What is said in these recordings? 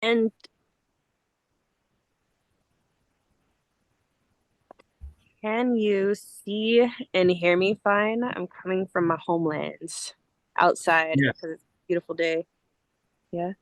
And can you see and hear me fine? I'm coming from my homeland outside Yes. because it's a beautiful day. Yeah.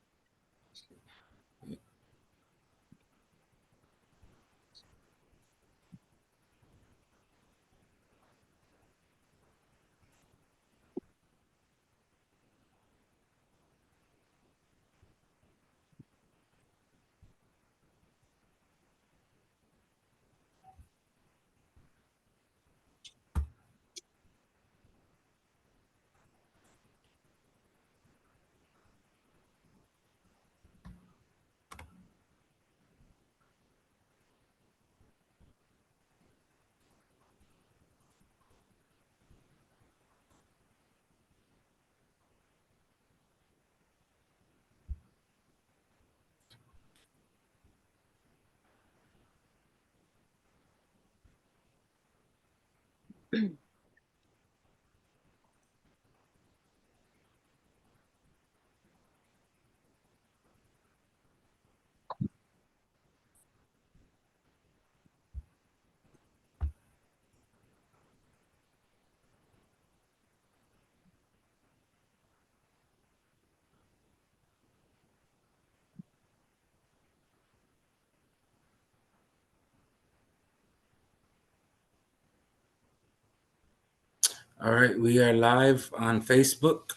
All right, we are live on Facebook.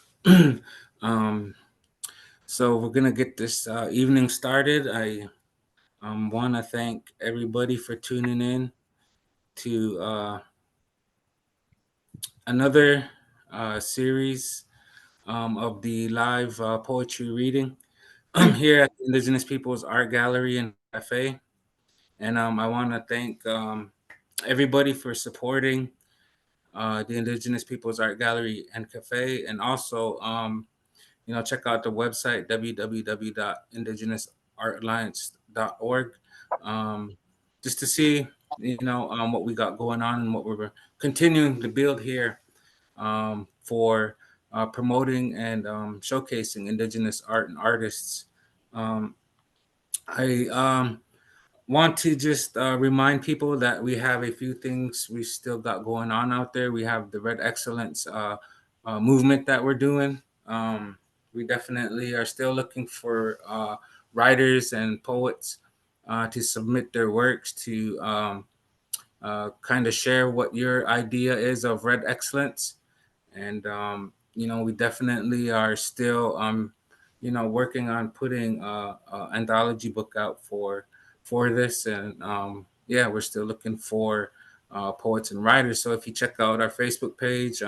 um, so we're gonna get this evening started. I want to thank everybody for tuning in to another series of the live poetry reading here at the Indigenous Peoples Art Gallery and Cafe. And I want to thank everybody for supporting the Indigenous Peoples Art Gallery and Cafe, and also check out the website www.indigenousartalliance.org, just to see what we got going on and what we're continuing to build here for promoting and showcasing Indigenous art and artists. Um, I want to just remind people that we have a few things we still got going on out there. We have the Red Excellence movement that we're doing. We definitely are still looking for writers and poets to submit their works to kind of share what your idea is of Red Excellence. And we definitely are still working on putting an anthology book out for this. And yeah, we're still looking for poets and writers. So if you check out our Facebook page,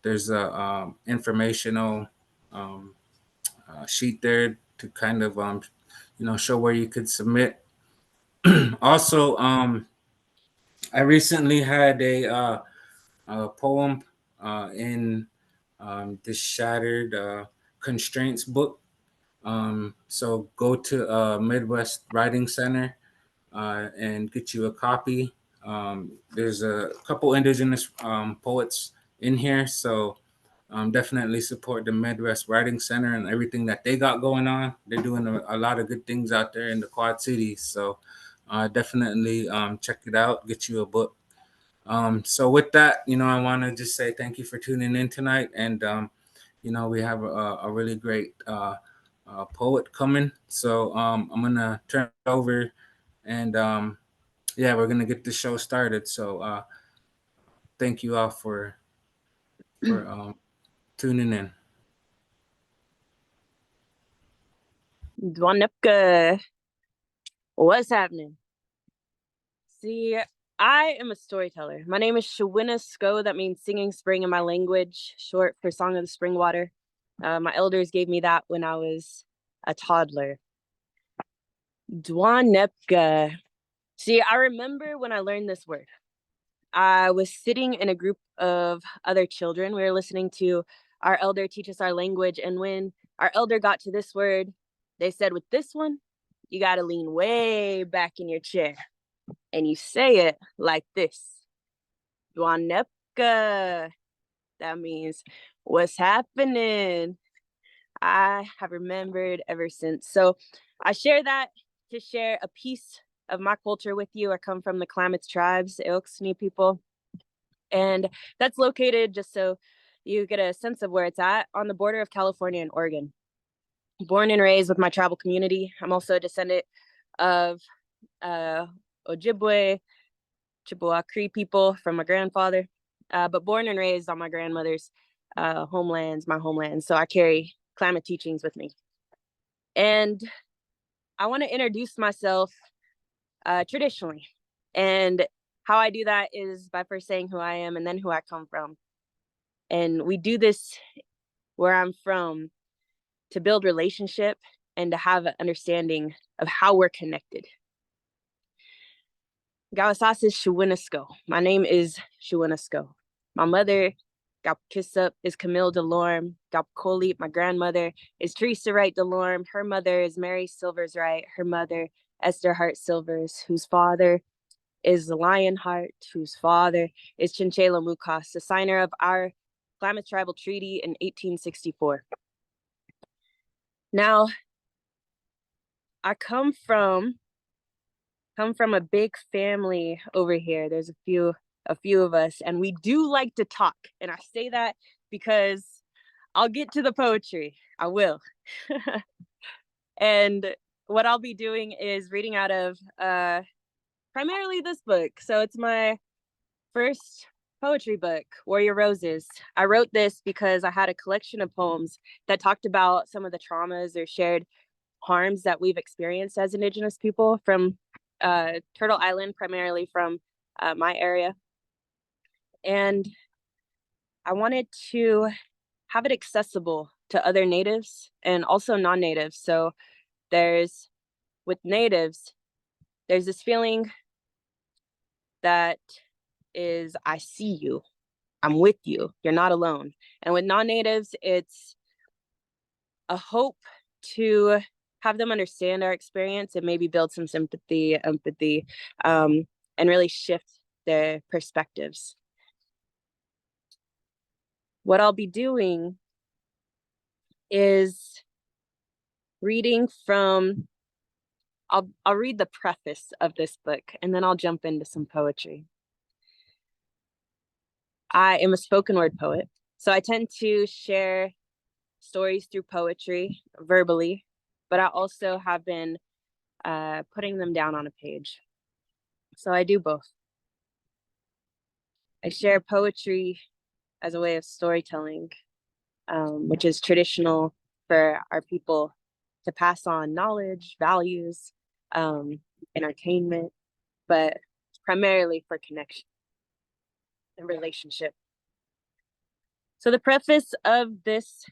there's a informational um, sheet there to kind of show where you could submit. Also, I recently had a poem in the Shattered Constraints book. So go to Midwest Writing Center and get you a copy. There's a couple Indigenous poets in here, so definitely support the Midwest Writing Center and everything that they got going on. They're doing a lot of good things out there in the Quad Cities, so definitely check it out. Get you a book. So with that, I want to just say thank you for tuning in tonight, and we have a really great poet coming. So I'm gonna turn it over, and yeah, we're gonna get the show started. So thank you all for tuning in. Dwanepka, what's happening? See, I am a storyteller. My name is Shuina. That means singing spring in my language, short for Song of the Spring Water. My elders gave me that when I was a toddler. Dwanepka. See, I remember when I learned this word. I was sitting in a group of other children. We were listening to our elder teach us our language. And when our elder got to this word, they said, with this one, you got to lean way back in your chair and you say it like this: Dwanepka. That means, what's happening? I have remembered ever since. So I share that to share a piece of my culture with you. I come from the Klamath tribes, the Ilksni people, and that's located, just so you get a sense of where it's at, on the border of California and Oregon. Born and raised with my tribal community. I'm also a descendant of Ojibwe, Chippewa Cree people from my grandfather, but born and raised on my grandmother's homelands, my homeland. So I carry Klamath teachings with me. And I want to introduce myself traditionally. And how I do that is by first saying who I am and then who I come from. And we do this where I'm from to build relationship and to have an understanding of how we're connected. Gawasas is Shuina. My name is Shuina. My mother, Gapkisup, is Camille Delorme. Gapkoli, my grandmother, is Teresa Wright Delorme. Her mother is Mary Silvers Wright. Her mother, Esther Hart Silvers, whose father is Lionheart, whose father is Chinchela Mukas, the signer of our Klamath Tribal Treaty in 1864. Now, I come from a big family over here. There's a few of us, and we do like to talk. And I say that because I'll get to the poetry. I will. And what I'll be doing is reading out of primarily this book. So it's my first poetry book, Warrior Roses. I wrote this because I had a collection of poems that talked about some of the traumas or shared harms that we've experienced as Indigenous people from Turtle Island, primarily from my area. And I wanted to have it accessible to other natives and also non-natives. So with natives, there's this feeling that is, I see you, I'm with you, you're not alone. And with non-natives, it's a hope to have them understand our experience and maybe build some sympathy, empathy, and really shift their perspectives. What I'll be doing is reading from, I'll read the preface of this book and then I'll jump into some poetry. I am a spoken word poet, so I tend to share stories through poetry verbally, but I also have been putting them down on a page. So I do both. I share poetry as a way of storytelling, which is traditional for our people to pass on knowledge, values, entertainment, but primarily for connection and relationship. So the preface of this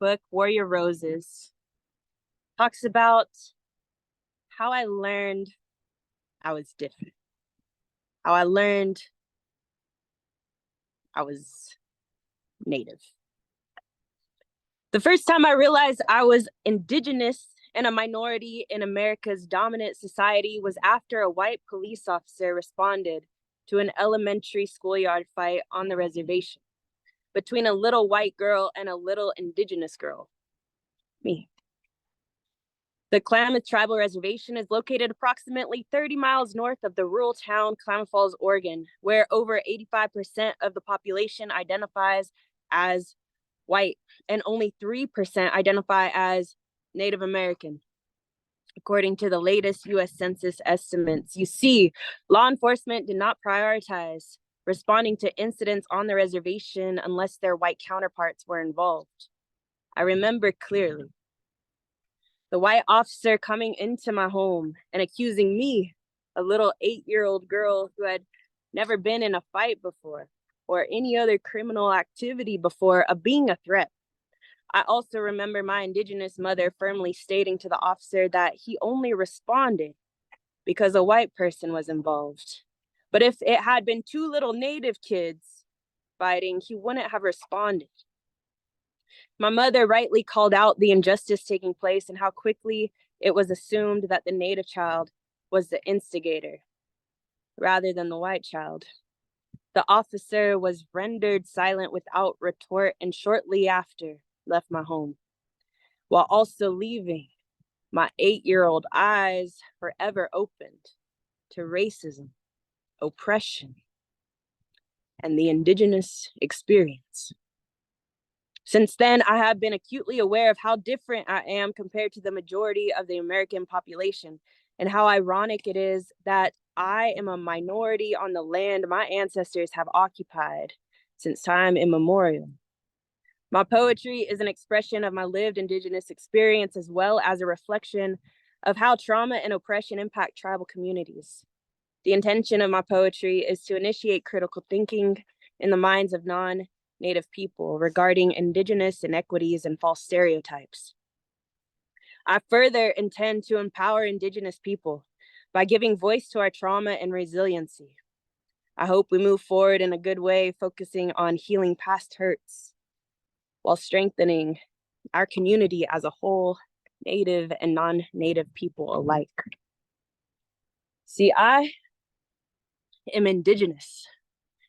book, Warrior Roses, talks about how I learned I was different, how I learned I was Native. The first time I realized I was Indigenous and a minority in America's dominant society was after a white police officer responded to an elementary schoolyard fight on the reservation between a little white girl and a little Indigenous girl, me. The Klamath Tribal Reservation is located approximately 30 miles north of the rural town Klamath Falls, Oregon, where over 85% of the population identifies as white and only 3% identify as Native American. According to the latest US Census estimates, you see, law enforcement did not prioritize responding to incidents on the reservation unless their white counterparts were involved. I remember clearly the white officer coming into my home and accusing me, a little 8-year-old girl who had never been in a fight before or any other criminal activity before, of being a threat. I also remember my Indigenous mother firmly stating to the officer that he only responded because a white person was involved. But if it had been 2 little Native kids fighting, he wouldn't have responded. My mother rightly called out the injustice taking place and how quickly it was assumed that the Native child was the instigator rather than the white child. The officer was rendered silent without retort and shortly after left my home, while also leaving my 8-year-old eyes forever opened to racism, oppression, and the Indigenous experience. Since then, I have been acutely aware of how different I am compared to the majority of the American population, and how ironic it is that I am a minority on the land my ancestors have occupied since time immemorial. My poetry is an expression of my lived Indigenous experience, as well as a reflection of how trauma and oppression impact tribal communities. The intention of my poetry is to initiate critical thinking in the minds of non-Native people regarding Indigenous inequities and false stereotypes. I further intend to empower Indigenous people by giving voice to our trauma and resiliency. I hope we move forward in a good way, focusing on healing past hurts while strengthening our community as a whole, Native and non-Native people alike. See, I am Indigenous.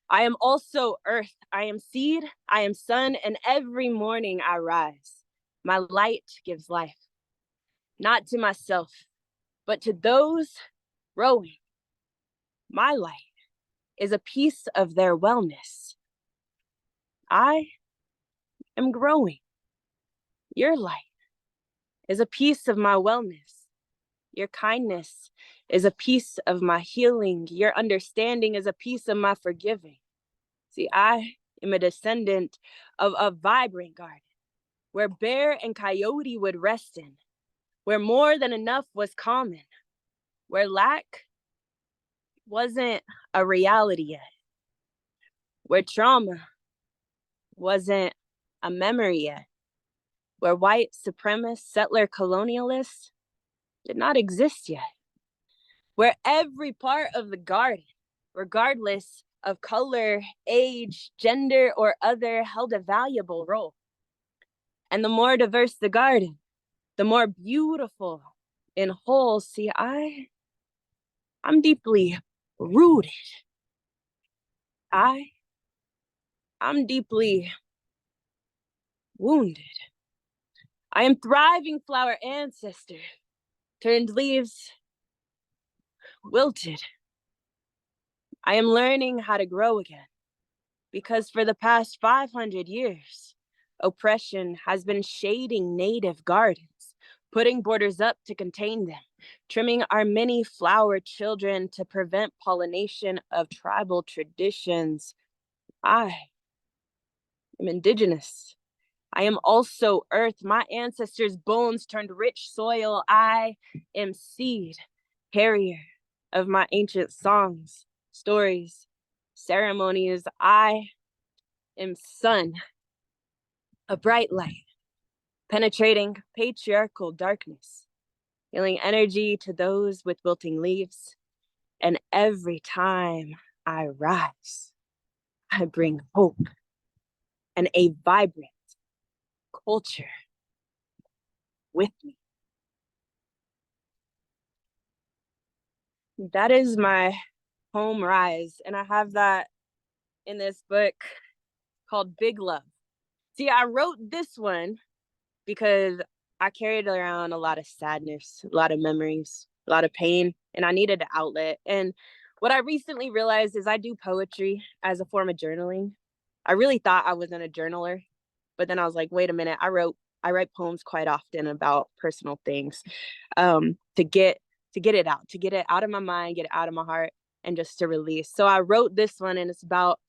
I am also earth. I am seed. I am sun. And every morning I rise. My light gives life, not to myself, but to those growing. My light is a piece of their wellness. I am growing. Your light is a piece of my wellness. Your kindness is a piece of my healing. Your understanding is a piece of my forgiving. See, I am a descendant of a vibrant garden where bear and coyote would rest in, where more than enough was common, where lack wasn't a reality yet, where trauma wasn't a memory yet, where white supremacist settler colonialists did not exist yet, where every part of the garden, regardless of color, age, gender, or other, held a valuable role. And the more diverse the garden, the more beautiful and whole. See, I'm deeply rooted. I'm deeply wounded. I am thriving flower ancestor, turned leaves wilted. I am learning how to grow again, because for the past 500 years, oppression has been shading native gardens, putting borders up to contain them, trimming our many flower children to prevent pollination of tribal traditions. I am Indigenous. I am also earth. My ancestors' bones turned rich soil. I am seed, carrier of my ancient songs, stories, ceremonies. I am sun, a bright light, penetrating patriarchal darkness, healing energy to those with wilting leaves. And every time I rise, I bring hope and a vibrant culture with me. That is my home rise. And I have that in this book called Big Love. See, I wrote this one because I carried around a lot of sadness, a lot of memories, a lot of pain, and I needed an outlet. And what I recently realized is I do poetry as a form of journaling. I really thought I wasn't a journaler, but then I was like, wait a minute, I write poems quite often about personal things, to get it out, to get it out of my mind, get it out of my heart, and just to release. So I wrote this one, and it's about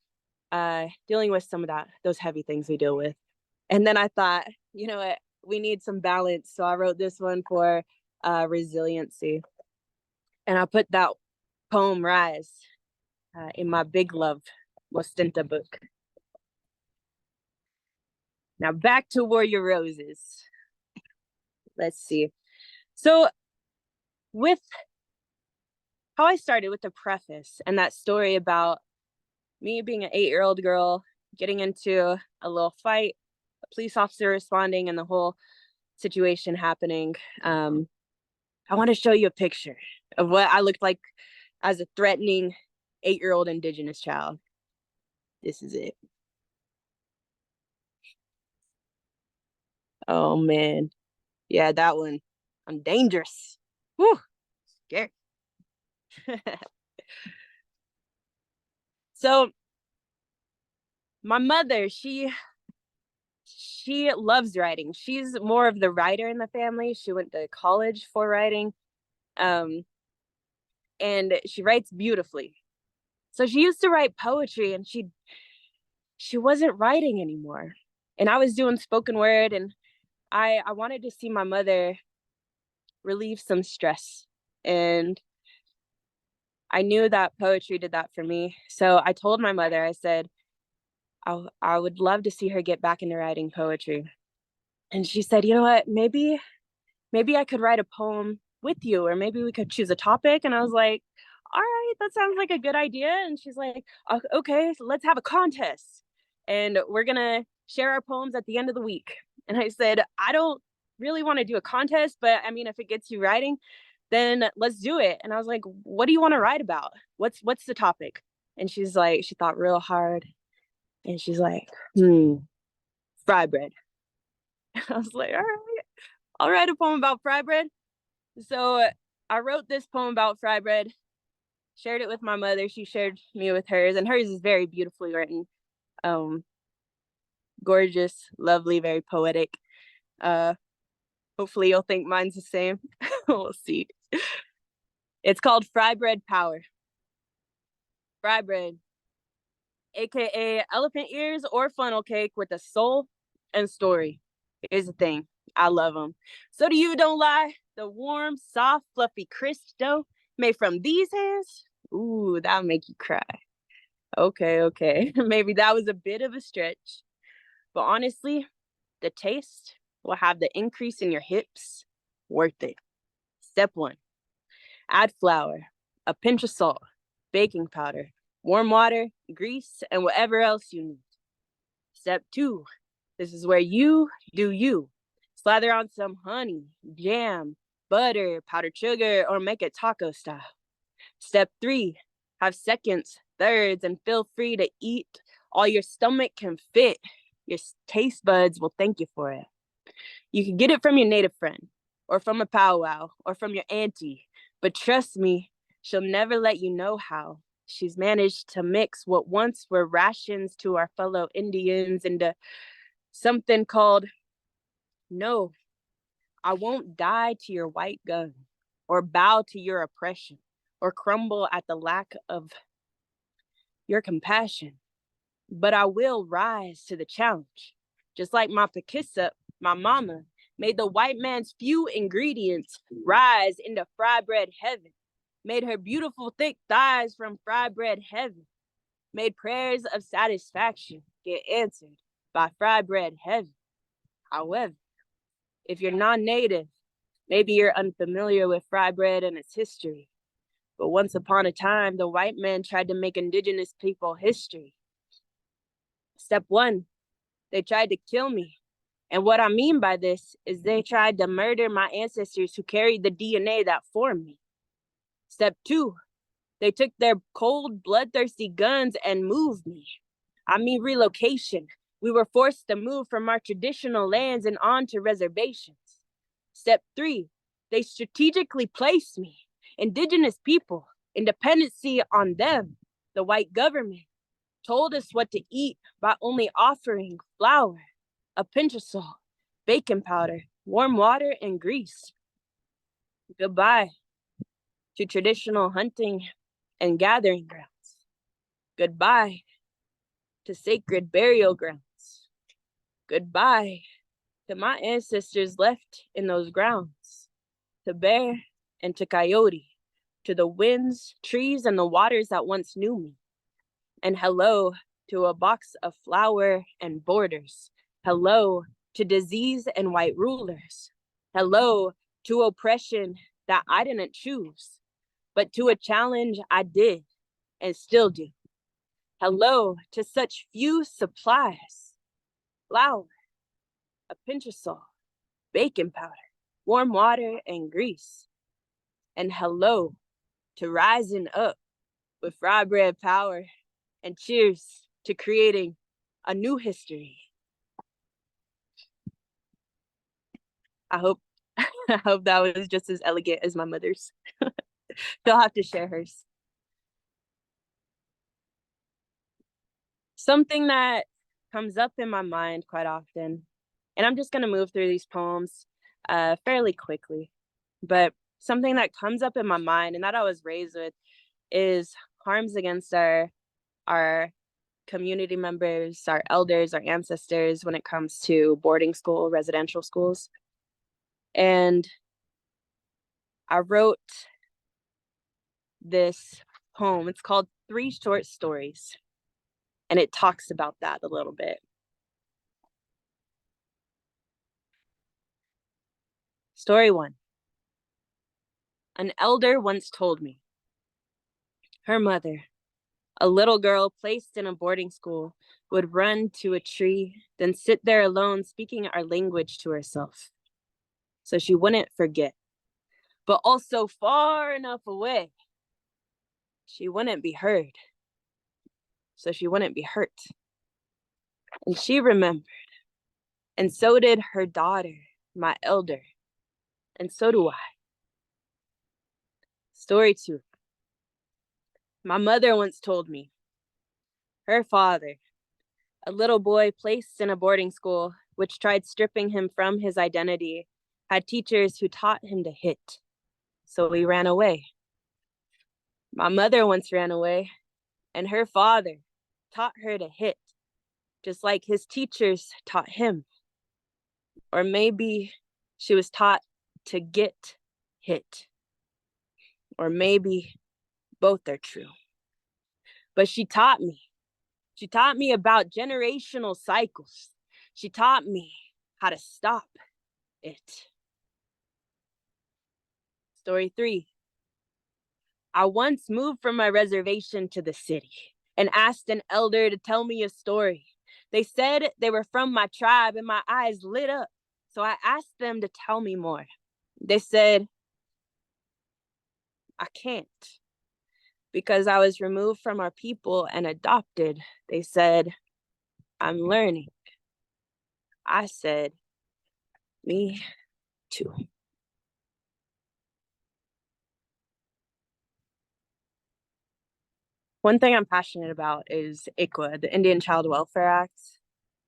dealing with some of those heavy things we deal with. And then I thought, you know what, we need some balance. So I wrote this one for resiliency. And I put that poem Rise in my Big Love Mostenta book. Now back to Warrior Roses. Let's see. So with how I started with the preface and that story about me being an 8-year-old girl, getting into a little fight, a police officer responding, and the whole situation happening. I want to show you a picture of what I looked like as a threatening 8-year-old Indigenous child. This is it. Oh man. Yeah, that one. I'm dangerous. Whew, scared. So my mother, she loves writing. She's more of the writer in the family. She went to college for writing. Um, and she writes beautifully. So she used to write poetry and she wasn't writing anymore. And I was doing spoken word and I wanted to see my mother relieve some stress. And I knew that poetry did that for me. So I told my mother, I said, I would love to see her get back into writing poetry. And she said, you know what, maybe I could write a poem with you, or maybe we could choose a topic. And I was like, all right, that sounds like a good idea. And she's like, okay, so let's have a contest. And we're going to share our poems at the end of the week. And I said, I don't really want to do a contest, but I mean, if it gets you writing, then let's do it. And I was like, what do you want to write about? What's the topic? And she's like, she thought real hard. And she's like, fry bread. I was like, all right, I'll write a poem about fry bread. So I wrote this poem about fry bread, shared it with my mother. She shared me with hers, and hers is very beautifully written. Um, Gorgeous, lovely, very poetic. Uh, Hopefully you'll think mine's the same. We'll see. It's called Fry Bread Power. Fry bread, aka elephant ears or funnel cake with a soul and story. Here's the thing, I love them. So do you, don't lie. The warm, soft, fluffy, crisp dough made from these hands, ooh, that'll make you cry. Okay. Maybe that was a bit of a stretch. But honestly, the taste will have the increase in your hips worth it. Step one, add flour, a pinch of salt, baking powder, warm water, grease, and whatever else you need. Step two, this is where you do you. Slather on some honey, jam, butter, powdered sugar, or make it taco style. Step three, have seconds, thirds, and feel free to eat all your stomach can fit. Your taste buds will thank you for it. You can get it from your native friend, or from a powwow, or from your auntie, but trust me, she'll never let you know how. She's managed to mix what once were rations to our fellow Indians into something called, no, I won't die to your white gun, or bow to your oppression, or crumble at the lack of your compassion. But I will rise to the challenge. Just like my Pakissa, my mama, made the white man's few ingredients rise into fry bread heaven, made her beautiful thick thighs from fry bread heaven, made prayers of satisfaction get answered by fry bread heaven. However, if you're non-native, maybe you're unfamiliar with fry bread and its history. But once upon a time, the white man tried to make indigenous people history. Step one, they tried to kill me. And what I mean by this is they tried to murder my ancestors who carried the DNA that formed me. Step two, they took their cold, bloodthirsty guns and moved me. I mean relocation. We were forced to move from our traditional lands and onto reservations. Step three, they strategically placed me, indigenous people, independency on them, the white government, told us what to eat by only offering flour, a pinch of salt, baking powder, warm water, and grease. Goodbye to traditional hunting and gathering grounds. Goodbye to sacred burial grounds. Goodbye to my ancestors left in those grounds, to bear and to coyote, to the winds, trees, and the waters that once knew me. And hello to a box of flour and borders. Hello to disease and white rulers. Hello to oppression that I didn't choose, but to a challenge I did and still do. Hello to such few supplies: flour, a pinch of salt, baking powder, warm water, and grease. And hello to rising up with fry bread power, and cheers to creating a new history. I hope I hope that was just as elegant as my mother's. She'll have to share hers. Something that comes up in my mind quite often, and I'm just going to move through these poems fairly quickly, but something that comes up in my mind and that I was raised with is harms against our community members, our elders, our ancestors when it comes to boarding school, residential schools. And I wrote this poem. It's called Three Short Stories, and it talks about that a little bit. Story one. An elder once told me her mother, a little girl placed in a boarding school, would run to a tree, then sit there alone, speaking our language to herself, so she wouldn't forget, but also far enough away she wouldn't be heard, so she wouldn't be hurt. And she remembered, and so did her daughter, my elder, and so do I. Story two. My mother once told me her father, a little boy placed in a boarding school which tried stripping him from his identity, had teachers who taught him to hit, so he ran away. My mother once ran away, and her father taught her to hit, just like his teachers taught him. Or maybe she was taught to get hit. Or maybe both are true. But she taught me. She taught me about generational cycles. She taught me how to stop it. Story three. I once moved from my reservation to the city and asked an elder to tell me a story. They said they were from my tribe, and my eyes lit up. So I asked them to tell me more. They said, I can't because I was removed from our people and adopted. They said, I'm learning. I said, me too. One thing I'm passionate about is ICWA, the Indian Child Welfare Act.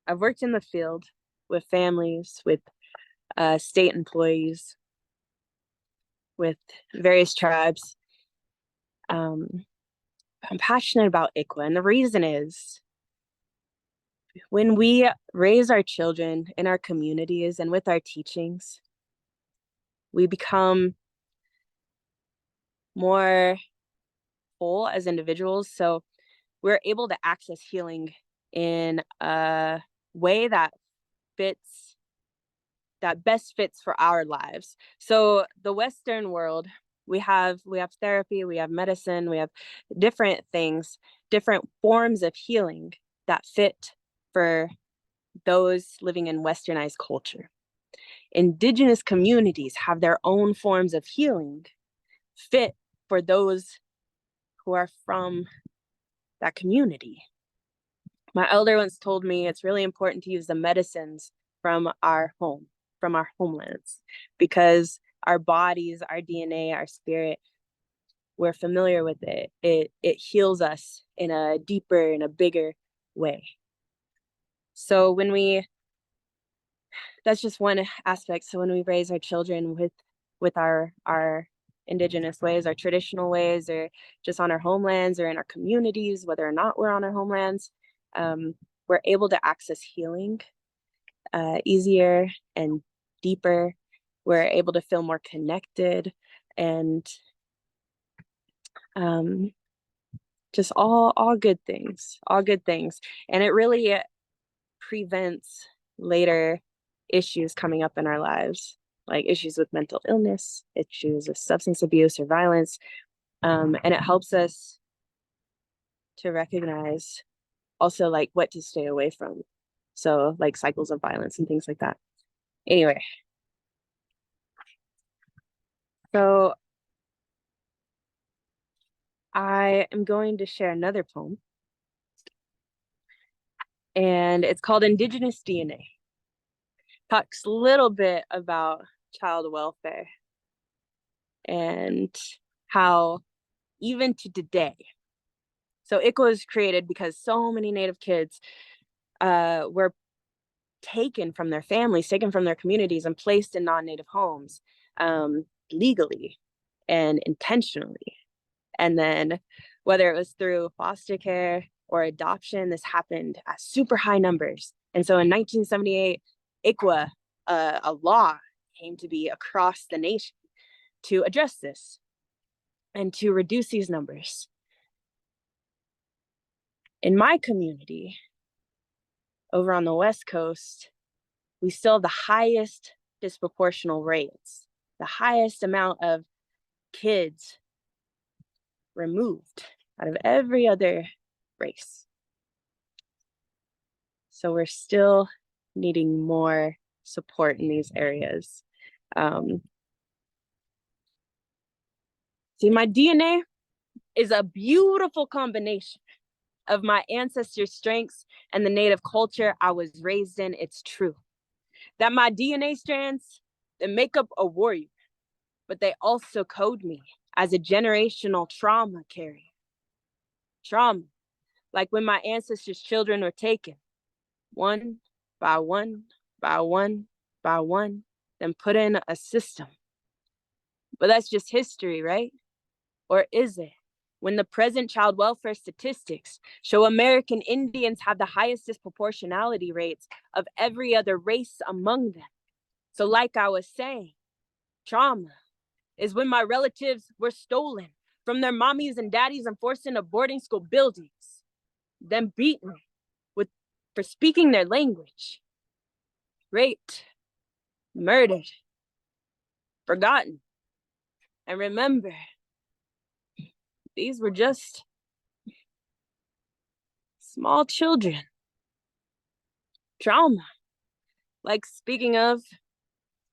I've worked in the field with families, with state employees, with various tribes. I'm passionate about ICWA, and the reason is when we raise our children in our communities and with our teachings, we become more whole as individuals. So we're able to access healing in a way that fits that best fits for our lives. So the Western world, we have therapy, we have medicine, we have different things, different forms of healing that fit for those living in westernized culture. Indigenous communities have their own forms of healing fit for those who are from that community. My elder once told me it's really important to use the medicines from our home, from our homelands, because our bodies, our DNA, our spirit, we're familiar with it. It heals us in a deeper, in a bigger way. So that's just one aspect. So when we raise our children with our indigenous ways, our traditional ways, or just on our homelands or in our communities, whether or not we're on our homelands, we're able to access healing easier and deeper. We're able to feel more connected and just all good things, all good things. And it really prevents later issues coming up in our lives, like issues with mental illness, issues with substance abuse or violence. And it helps us to recognize also like what to stay away from. So like cycles of violence and things like that. Anyway, so I am going to share another poem, and it's called Indigenous DNA. Talks a little bit about child welfare and how even to today, so ICWA was created because so many Native kids were taken from their families, taken from their communities, and placed in non-Native homes legally and intentionally. And then whether it was through foster care or adoption, this happened at super high numbers. And so in 1978, ICWA, a law came to be across the nation to address this and to reduce these numbers. In my community, over on the West Coast, we still have the highest disproportional rates, the highest amount of kids removed out of every other race. So we're still needing more support in these areas. See, my DNA is a beautiful combination of my ancestors' strengths and the Native culture I was raised in. It's true that my DNA strands, they make up a warrior, but they also code me as a generational trauma carrier. Trauma, like when my ancestors' children were taken, one by one, by one, by one, then put in a system. But that's just history, right? Or is it? When the present child welfare statistics show American Indians have the highest disproportionality rates of every other race among them. So like I was saying, trauma is when my relatives were stolen from their mommies and daddies and forced into boarding school buildings, then beaten for speaking their language, raped, murdered, forgotten. And remember, these were just small children. Trauma. Like, speaking of,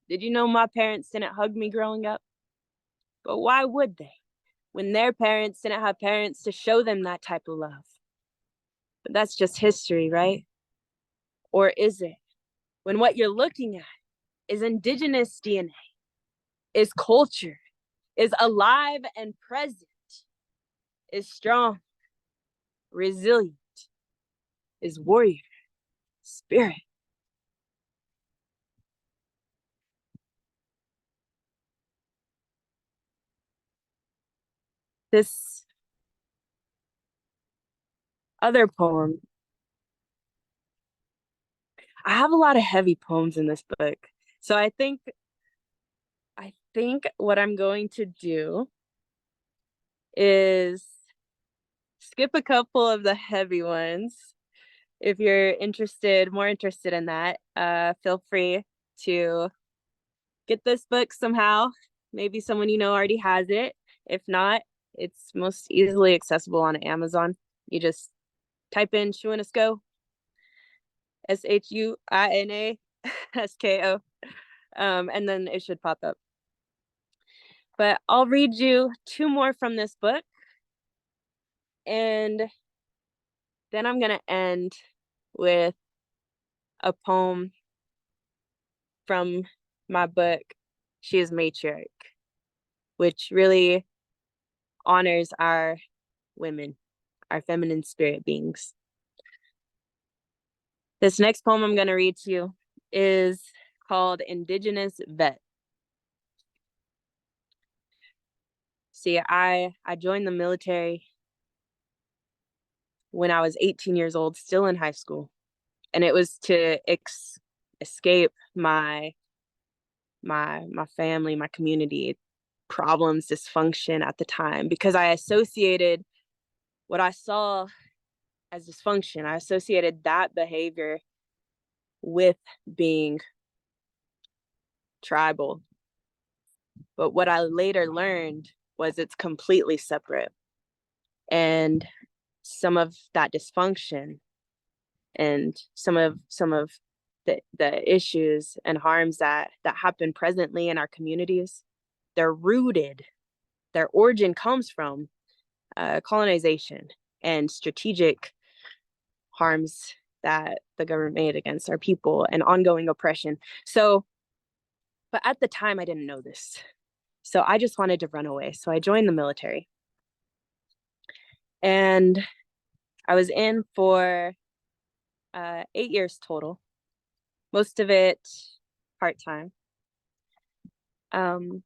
did you know my parents didn't hug me growing up? But why would they? When their parents didn't have parents to show them that type of love. But that's just history, right? Or is it? When what you're looking at is Indigenous DNA, is culture, is alive and present, is strong, resilient, is warrior, spirit. This other poem, I have a lot of heavy poems in this book. So I think what I'm going to do is skip a couple of the heavy ones. If you're more interested in that, feel free to get this book somehow. Maybe someone you know already has it. If not, it's most easily accessible on Amazon. You just type in Shuina Shuinasko, and then it should pop up. But I'll read you two more from this book, and then I'm going to end with a poem from my book, She is Matriarch, which really honors our women, our feminine spirit beings. This next poem I'm going to read to you is called Indigenous Vet. See, I joined the military when I was 18 years old, still in high school. And it was to escape my family, my community problems, dysfunction at the time, because I associated what I saw as dysfunction. I associated that behavior with being tribal. But what I later learned was it's completely separate. And some of that dysfunction and some of the issues and harms that happen presently in our communities, they're rooted, their origin comes from colonization and strategic harms that the government made against our people and ongoing oppression. So But at the time, I didn't know this. So I just wanted to run away. So I joined the military. And I was in for 8 years total, most of it part time. Um,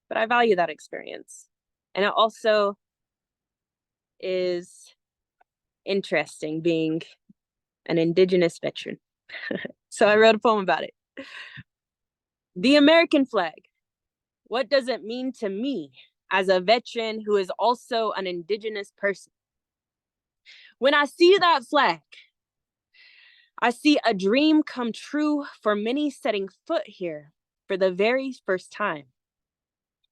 but I value that experience. And it also is interesting being an Indigenous veteran. So I wrote a poem about it. The American flag. What does it mean to me as a veteran who is also an Indigenous person? When I see that flag, I see a dream come true for many setting foot here for the very first time.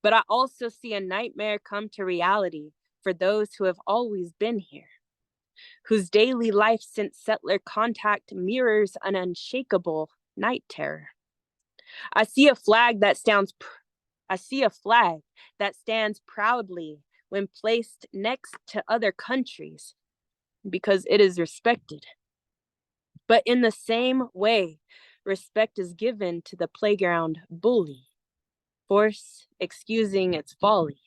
But I also see a nightmare come to reality for those who have always been here, whose daily life since settler contact mirrors an unshakable night terror. I see a flag that stands proudly when placed next to other countries because it is respected. But in the same way, respect is given to the playground bully, force excusing its folly.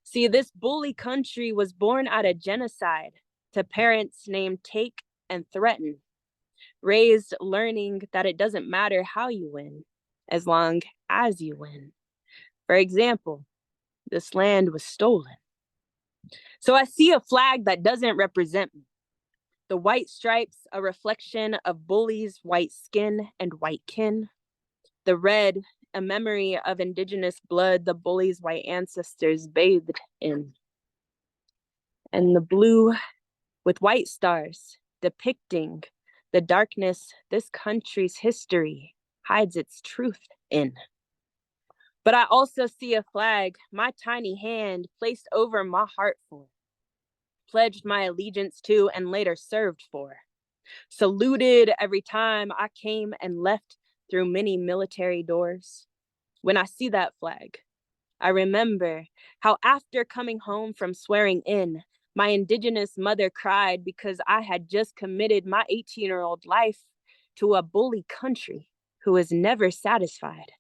See, this bully country was born out of genocide to parents named Take and Threaten, raised learning that it doesn't matter how you win, as long as you win. For example, this land was stolen. So I see a flag that doesn't represent me. The white stripes, a reflection of bullies' white skin and white kin. The red, a memory of Indigenous blood the bullies' white ancestors bathed in. And the blue with white stars depicting the darkness this country's history hides its truth in. But I also see a flag my tiny hand placed over my heart for, pledged my allegiance to, and later served for. Saluted every time I came and left through many military doors. When I see that flag, I remember how after coming home from swearing in, my Indigenous mother cried because I had just committed my 18-year-old life to a bully country who was never satisfied.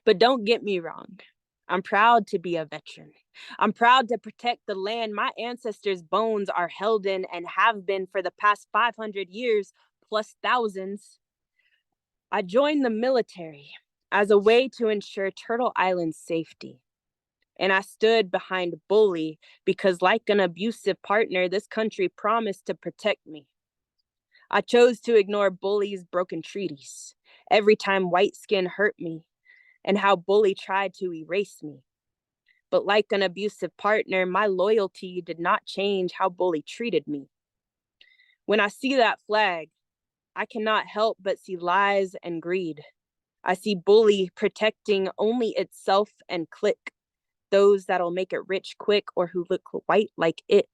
But don't get me wrong. I'm proud to be a veteran. I'm proud to protect the land my ancestors' bones are held in and have been for the past 500 years, plus thousands. I joined the military as a way to ensure Turtle Island's safety. And I stood behind bully because, like an abusive partner, this country promised to protect me. I chose to ignore bully's broken treaties every time white skin hurt me and how bully tried to erase me. But like an abusive partner, my loyalty did not change how bully treated me. When I see that flag, I cannot help but see lies and greed. I see bully protecting only itself and clique, those that'll make it rich quick or who look white like it.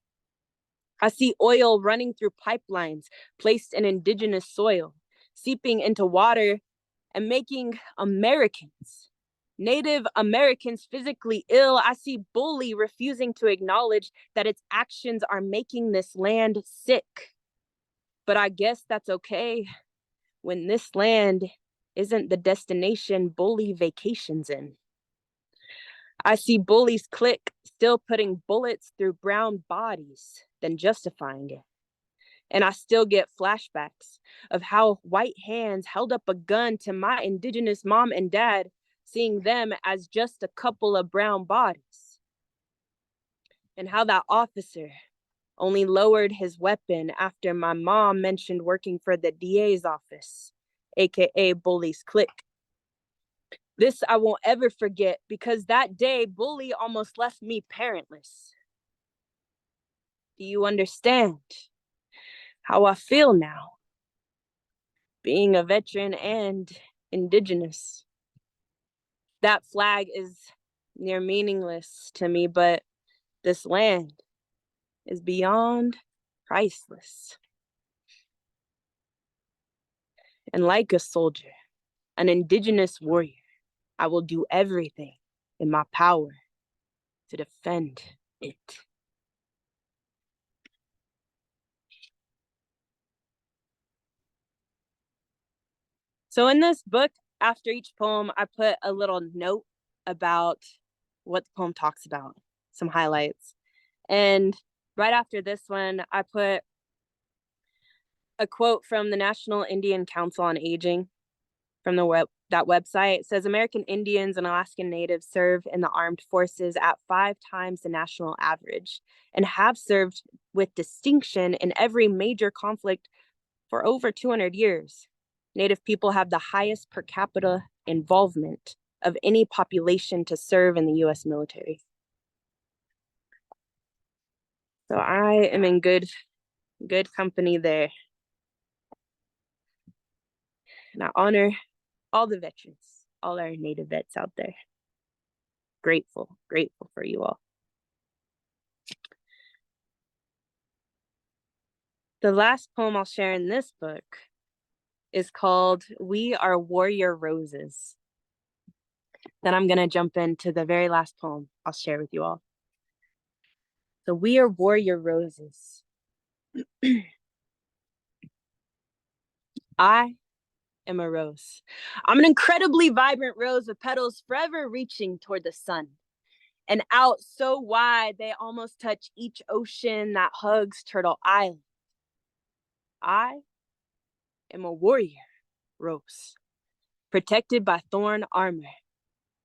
I see oil running through pipelines placed in Indigenous soil, seeping into water and making Americans, Native Americans physically ill. I see bully refusing to acknowledge that its actions are making this land sick. But I guess that's okay when this land isn't the destination bully vacations in. I see bullies click, still putting bullets through brown bodies, then justifying it. And I still get flashbacks of how white hands held up a gun to my Indigenous mom and dad, seeing them as just a couple of brown bodies. And how that officer only lowered his weapon after my mom mentioned working for the DA's office, aka Bully's clique. This I won't ever forget because that day, Bully almost left me parentless. Do you understand how I feel now, being a veteran and Indigenous? That flag is near meaningless to me, but this land is beyond priceless. And like a soldier, an Indigenous warrior, I will do everything in my power to defend it. So in this book, after each poem, I put a little note about what the poem talks about, some highlights. And right after this one, I put a quote from the National Indian Council on Aging from that website. It says American Indians and Alaskan Natives serve in the armed forces at 5 times the national average and have served with distinction in every major conflict for over 200 years. Native people have the highest per capita involvement of any population to serve in the US military. So I am in good company there. And I honor all the veterans, all our Native vets out there. Grateful for you all. The last poem I'll share in this book is called We Are Warrior Roses. Then I'm going to jump into the very last poem I'll share with you all. So we are warrior roses. I am a rose. I'm an incredibly vibrant rose with petals forever reaching toward the sun and out so wide they almost touch each ocean that hugs Turtle Island. I am a warrior rose, protected by thorn armor.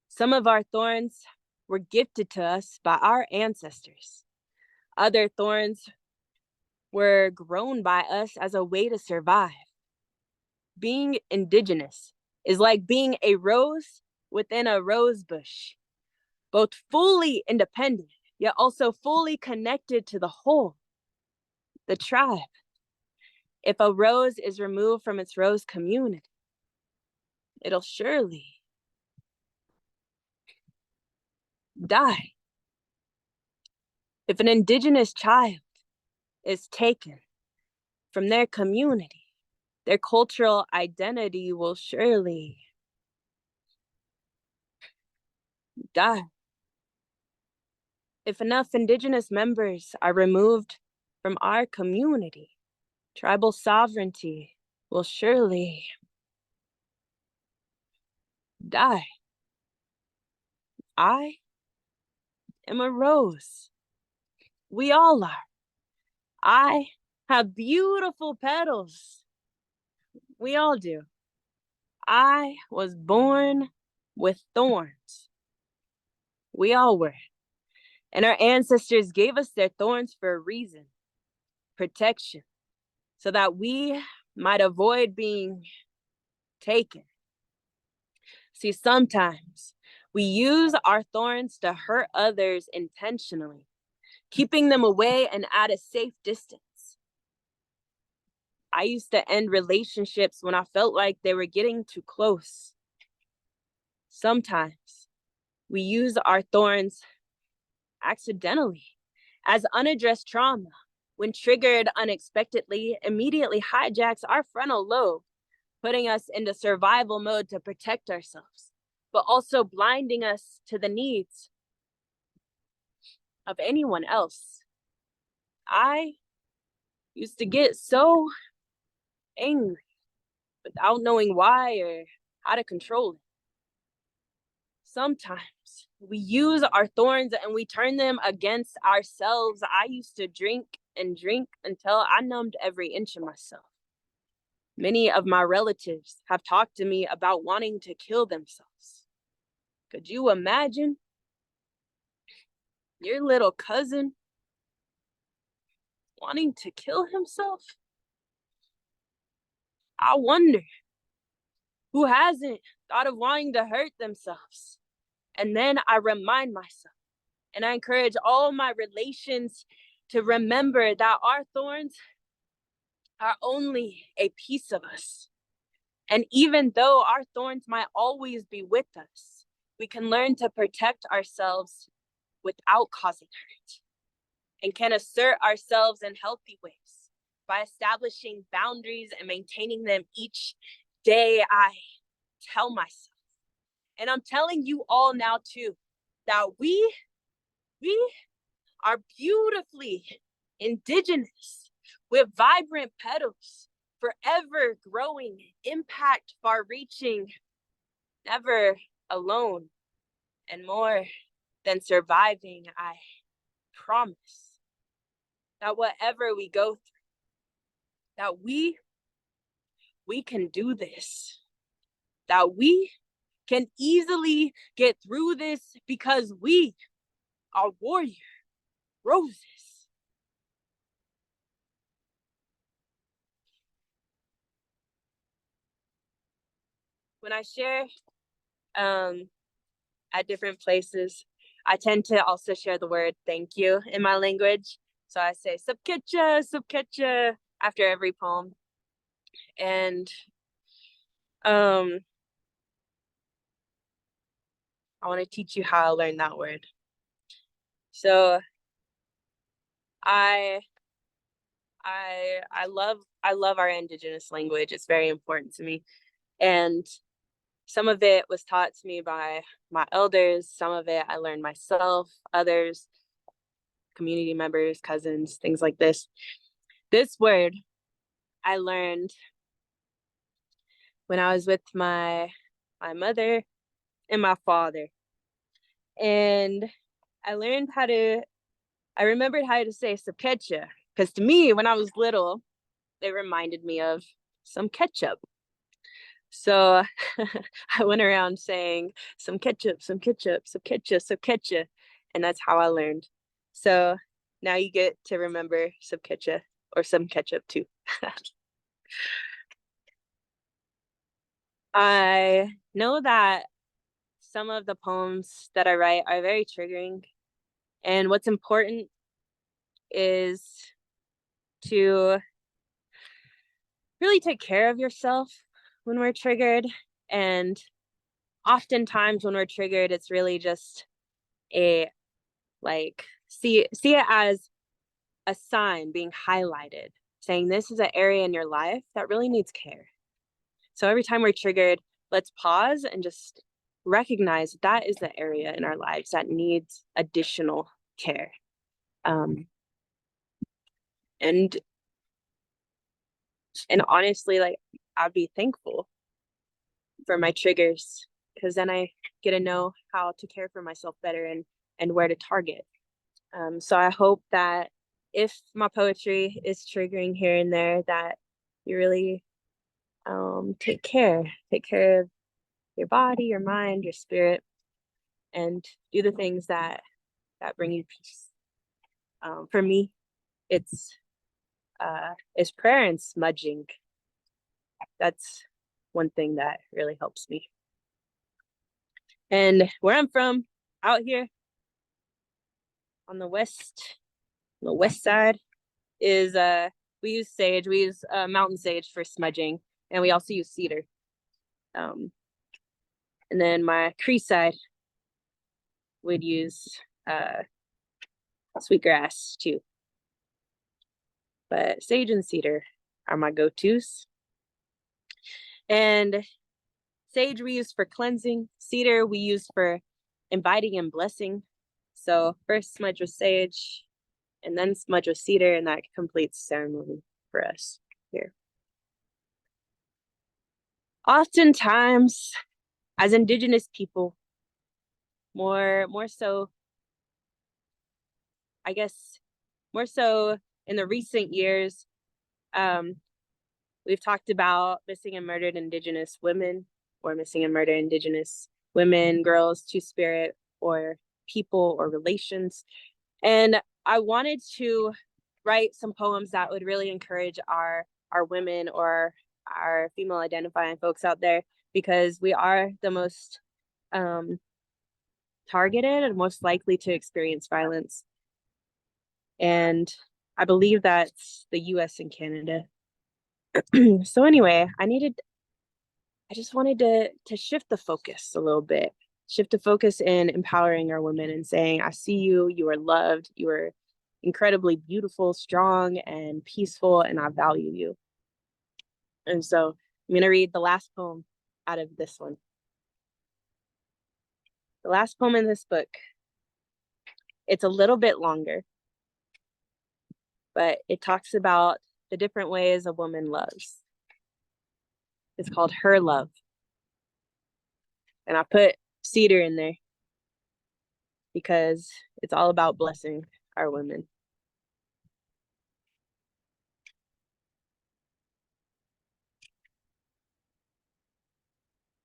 Some of our thorns were gifted to us by our ancestors. Other thorns were grown by us as a way to survive. Being indigenous is like being a rose within a rose bush, both fully independent, yet also fully connected to the whole, the tribe. If a rose is removed from its rose community, it'll surely die. If an indigenous child is taken from their community, their cultural identity will surely die. If enough indigenous members are removed from our community, tribal sovereignty will surely die. I am a rose. We all are. I have beautiful petals. We all do. I was born with thorns. We all were. And our ancestors gave us their thorns for a reason, protection, so that we might avoid being taken. See, sometimes we use our thorns to hurt others intentionally, keeping them away and at a safe distance. I used to end relationships when I felt like they were getting too close. Sometimes we use our thorns accidentally as unaddressed trauma, when triggered unexpectedly, immediately hijacks our frontal lobe, putting us into survival mode to protect ourselves, but also blinding us to the needs of anyone else. I used to get so angry without knowing why or how to control it. Sometimes we use our thorns and we turn them against ourselves. I used to drink and drink until I numbed every inch of myself. Many of my relatives have talked to me about wanting to kill themselves. Could you imagine your little cousin wanting to kill himself? I wonder who hasn't thought of wanting to hurt themselves. And then I remind myself, and I encourage all my relations to remember that our thorns are only a piece of us. And even though our thorns might always be with us, we can learn to protect ourselves without causing hurt, and can assert ourselves in healthy ways by establishing boundaries and maintaining them each day. I tell myself, and I'm telling you all now too, that we are beautifully indigenous with vibrant petals forever growing, impact far reaching, never alone, and more than surviving. I promise that whatever we go through, that we can do this, that we can easily get through this because we are warrior roses. When I share at different places, I tend to also share the word thank you in my language. So I say subketcha after every poem. And I want to teach you how I learned that word. So I I love our indigenous language. It's very important to me. And some of it was taught to me by my elders, some of it I learned myself, others, community members, cousins, things like this. This word I learned when I was with my mother and my father. And I remembered how to say subketcha, because to me, when I was little, it reminded me of some ketchup. So I went around saying some ketchup, some ketchup, some ketchup, some ketchup, and that's how I learned. So now you get to remember some ketchup or some ketchup too. I know that some of the poems that I write are very triggering, and what's important is to really take care of yourself when we're triggered. And oftentimes when we're triggered, it's really just a see it as a sign being highlighted, saying this is an area in your life that really needs care. So every time we're triggered, let's pause and just recognize that is the area in our lives that needs additional care. Um, and and honestly, like, I'd be thankful for my triggers, because then I get to know how to care for myself better and where to target. So I hope that if my poetry is triggering here and there, that you really take care of your body, your mind, your spirit, and do the things that bring you peace. For me, it's prayer and smudging. That's one thing that really helps me. And where I'm from, out here on the west side, is we use sage. We use mountain sage for smudging, and we also use cedar. Um, and then my Cree side would use sweetgrass too. But sage and cedar are my go-tos. And sage we use for cleansing. Cedar we use for inviting and blessing. So first smudge with sage, and then smudge with cedar, and that completes ceremony for us here. Oftentimes, as Indigenous people, more so, I guess, more so in the recent years, um, we've talked about missing and murdered Indigenous women, or missing and murdered Indigenous women, girls, two-spirit, or people or relations. And I wanted to write some poems that would really encourage our women or our female identifying folks out there, because we are the most targeted and most likely to experience violence. And I believe that's the US and Canada. So anyway, I just wanted to shift the focus a little bit. Shift the focus in empowering our women and saying, I see you, you are loved, you are incredibly beautiful, strong, and peaceful, and I value you. And so I'm going to read the last poem out of this one. The last poem in this book, it's a little bit longer, but it talks about the different ways a woman loves. It's called Her Love. And I put cedar in there because it's all about blessing our women.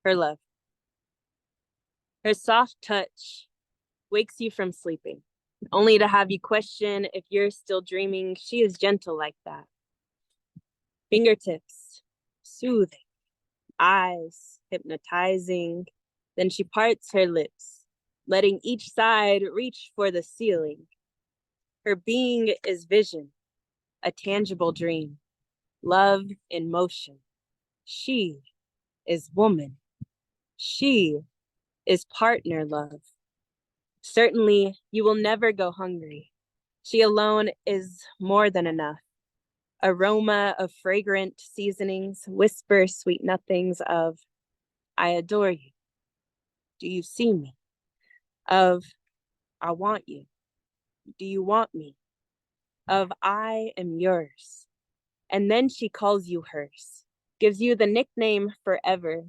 Her love. Her soft touch wakes you from sleeping, only to have you question if you're still dreaming. She is gentle like that. Fingertips, soothing, eyes, hypnotizing. Then she parts her lips, letting each side reach for the ceiling. Her being is vision, a tangible dream, love in motion. She is woman. She is partner love. Certainly, you will never go hungry. She alone is more than enough. Aroma of fragrant seasonings, whisper sweet nothings of, I adore you. Do you see me? Of, I want you. Do you want me? Of, I am yours. And then she calls you hers, gives you the nickname forever,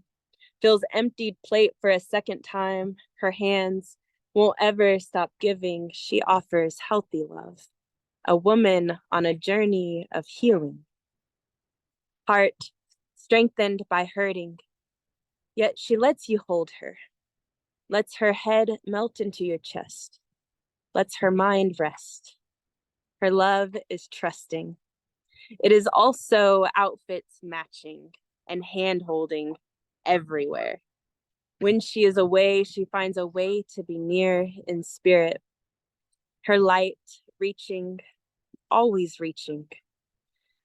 fills emptied plate for a second time. Her hands won't ever stop giving. She offers healthy love, a woman on a journey of healing. Heart strengthened by hurting, yet she lets you hold her, lets her head melt into your chest, lets her mind rest. Her love is trusting. It is also outfits matching and hand holding everywhere. When she is away, she finds a way to be near in spirit. Her light reaching, always reaching,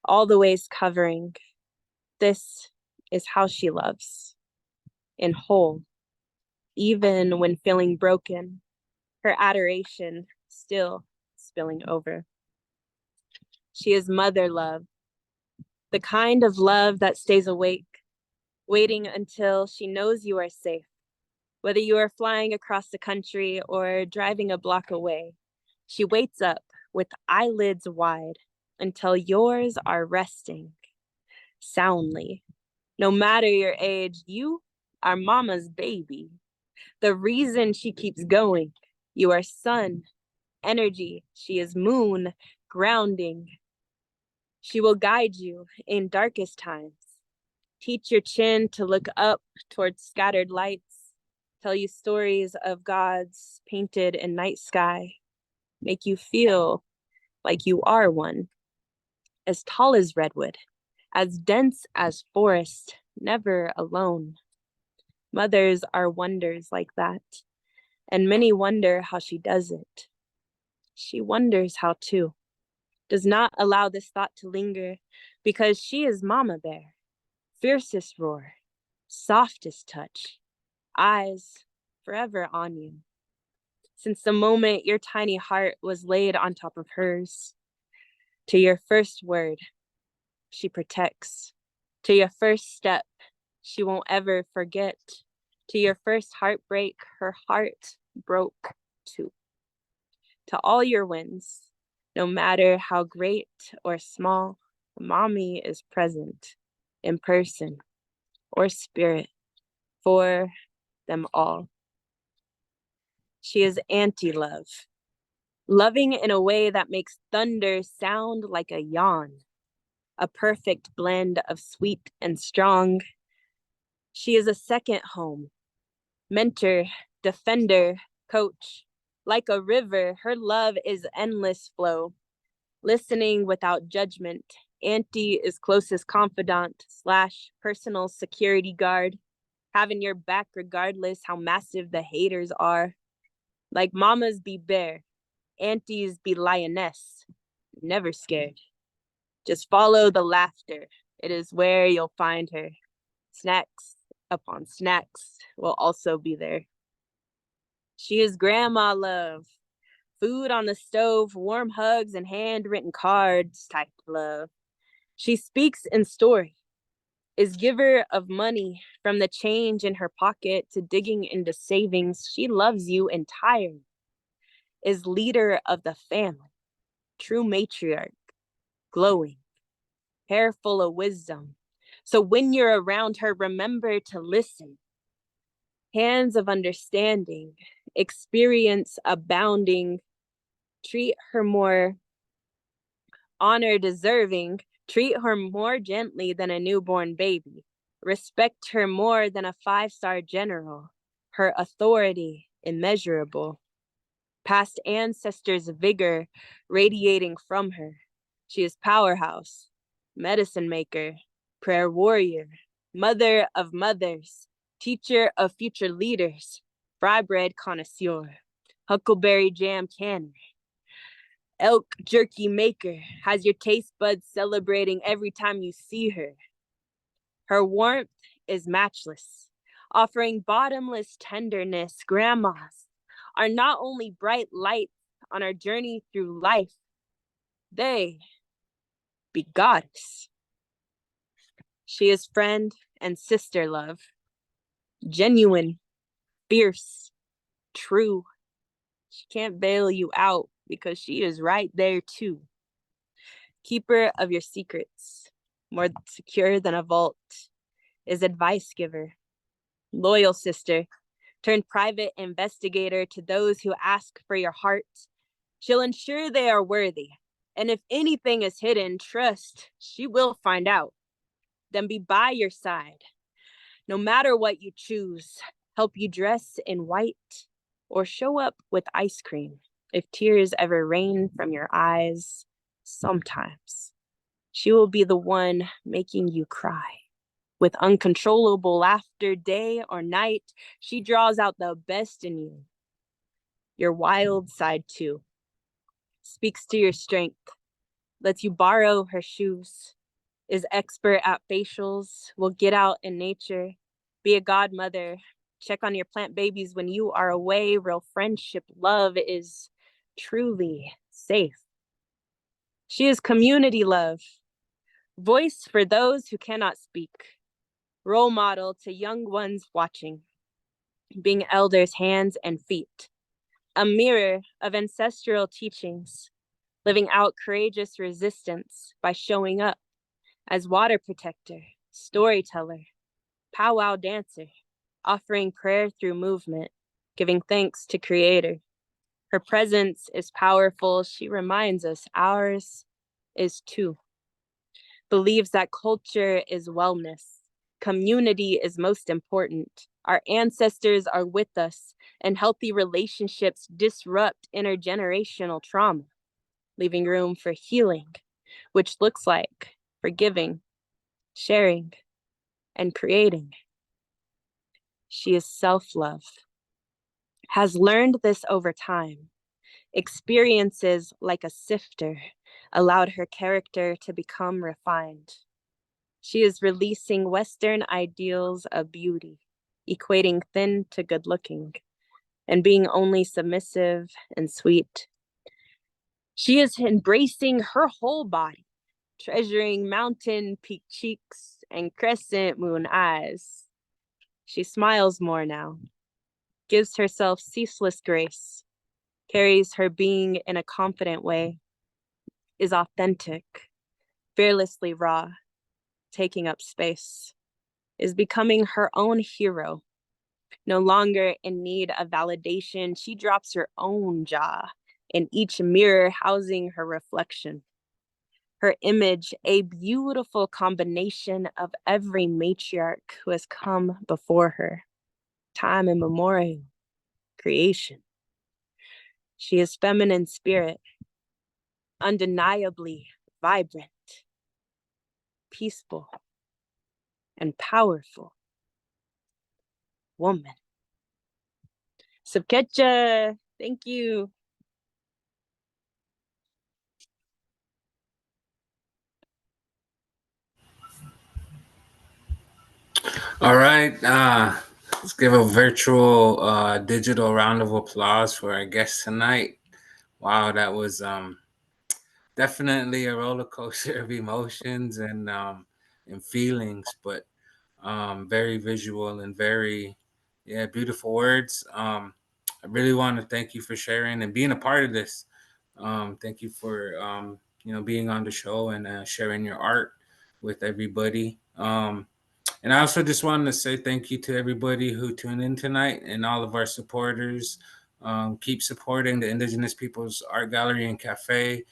all the ways covering. This is how she loves, in whole, even when feeling broken, her adoration still spilling over. She is mother love, the kind of love that stays awake, waiting until she knows you are safe. Whether you are flying across the country or driving a block away, she waits up with eyelids wide until yours are resting soundly. No matter your age, you are mama's baby. The reason she keeps going, you are sun, energy. She is moon, grounding. She will guide you in darkest times. Teach your chin to look up towards scattered lights. Tell you stories of gods painted in night sky. Make you feel like you are one. As tall as redwood, as dense as forest, never alone. Mothers are wonders like that, and many wonder how she does it. She wonders how too. Does not allow this thought to linger because she is Mama Bear, fiercest roar, softest touch, eyes forever on you. Since the moment your tiny heart was laid on top of hers, to your first word, she protects. To your first step, she won't ever forget. To your first heartbreak, her heart broke too. To all your wins, no matter how great or small, mommy is present in person or spirit for them all. She is anti-love, loving in a way that makes thunder sound like a yawn, a perfect blend of sweet and strong. She is a second home, mentor, defender, coach. Like a river, her love is endless flow, listening without judgment. Auntie is closest confidant slash personal security guard, having your back regardless how massive the haters are. Like mamas be bear, aunties be lioness, never scared. Just follow the laughter. It is where you'll find her. Snacks upon snacks will also be there. She is grandma love. Food on the stove, warm hugs, and handwritten cards type love. She speaks in story, is giver of money from the change in her pocket to digging into savings. She loves you entire, is leader of the family, true matriarch, glowing, hair full of wisdom, So when you're around her, remember to listen. Hands of understanding, experience abounding, treat her more honor deserving, treat her more gently than a newborn baby, respect her more than a 5-star general, her authority immeasurable, past ancestors' vigor radiating from her. She is powerhouse, medicine maker, prayer warrior, mother of mothers, teacher of future leaders, fry bread connoisseur, huckleberry jam canner, elk jerky maker, has your taste buds celebrating every time you see her. Her warmth is matchless, offering bottomless tenderness. Grandmas are not only bright lights on our journey through life, they be goddess. She is friend and sister love, genuine, fierce, true. She can't bail you out because she is right there too. Keeper of your secrets, more secure than a vault, is advice giver, loyal sister, turned private investigator to those who ask for your heart. She'll ensure they are worthy. And if anything is hidden, trust she will find out. Then be by your side, no matter what you choose, help you dress in white or show up with ice cream if tears ever rain from your eyes. Sometimes she will be the one making you cry. With uncontrollable laughter, day or night, she draws out the best in you. Your wild side, too, speaks to your strength, lets you borrow her shoes, is expert at facials, will get out in nature, be a godmother, check on your plant babies when you are away. Real friendship, love is truly safe. She is community love, voice for those who cannot speak, role model to young ones watching, being elders' hands and feet, a mirror of ancestral teachings, living out courageous resistance by showing up as water protector, storyteller, powwow dancer, offering prayer through movement, giving thanks to Creator. Her presence is powerful. She reminds us ours is too. Believes that culture is wellness. Community is most important. Our ancestors are with us, and healthy relationships disrupt intergenerational trauma, leaving room for healing, which looks like forgiving, sharing, and creating. She is self-love, has learned this over time. Experiences like a sifter allowed her character to become refined. She is releasing Western ideals of beauty, equating thin to good looking, and being only submissive and sweet. She is embracing her whole body, treasuring mountain peak cheeks and crescent moon eyes. She smiles more now, gives herself ceaseless grace, carries her being in a confident way, is authentic, fearlessly raw, taking up space, is becoming her own hero. No longer in need of validation, she drops her own jaw in each mirror housing her reflection. Her image, a beautiful combination of every matriarch who has come before her, time immemorial, creation. She is feminine spirit, undeniably vibrant, peaceful, and powerful woman. Subkecha, thank you. All right. Let's give a virtual digital round of applause for our guest tonight. Wow, that was definitely a roller coaster of emotions and feelings, but very visual and very, yeah, beautiful words. I really want to thank you for sharing and being a part of this. Thank you for being on the show and sharing your art. with everybody. And I also just wanted to say thank you to everybody who tuned in tonight and all of our supporters. Keep supporting the Indigenous Peoples Art Gallery and Cafe.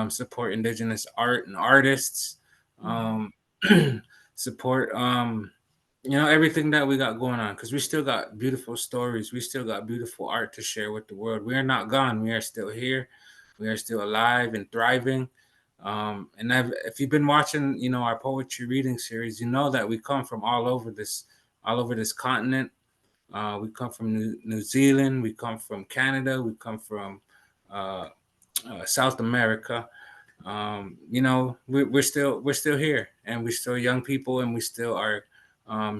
Support Indigenous art and artists. Um, support everything that we got going on, because we still got beautiful stories. We still got beautiful art to share with the world. We are not gone. We are still here. We are still alive and thriving. And if you've been watching, our poetry reading series, you know that we come from all over this continent. We come from New Zealand. We come from Canada. We come from uh, South America. We're still here, and we're still young people, and we still are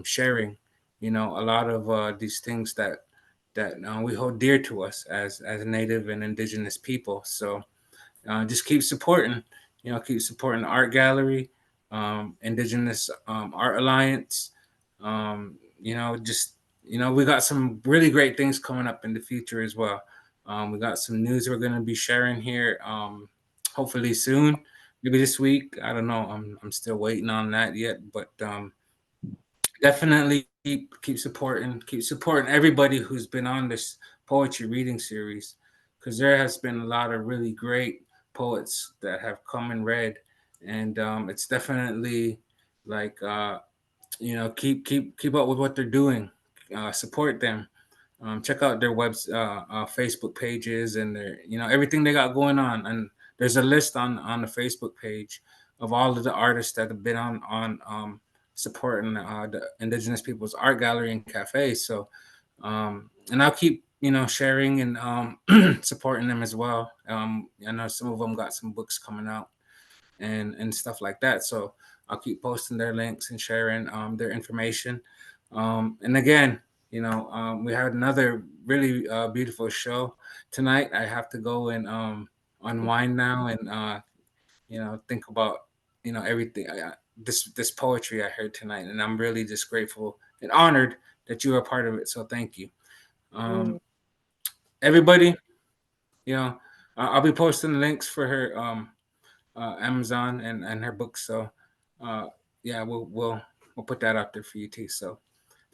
sharing, a lot of these things that we hold dear to us as Native and Indigenous people. So just keep supporting the art gallery, Indigenous Art Alliance. Just we got some really great things coming up in the future as well. We got some news we're going to be sharing here, hopefully soon, maybe this week. I don't know. I'm still waiting on that yet, but definitely keep supporting everybody who's been on this poetry reading series, because there has been a lot of really great poets that have come and read, and it's definitely like keep up with what they're doing, support them, check out their Facebook pages and their everything they got going on. And there's a list on the Facebook page of all of the artists that have been on supporting the Indigenous People's Art Gallery and Cafe. So and I'll keep sharing and supporting them as well. I know some of them got some books coming out and stuff like that. So I'll keep posting their links and sharing their information. And again, we had another really beautiful show tonight. I have to go and unwind now and think about everything this poetry I heard tonight, and I'm really just grateful and honored that you are part of it. So thank you, Mm, everybody. I'll be posting links for her Amazon and her books. So yeah, we'll put that out there for you too. So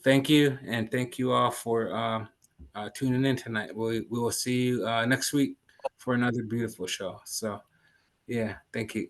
thank you, and thank you all for tuning in tonight. We will see you next week for another beautiful show. So yeah, thank you.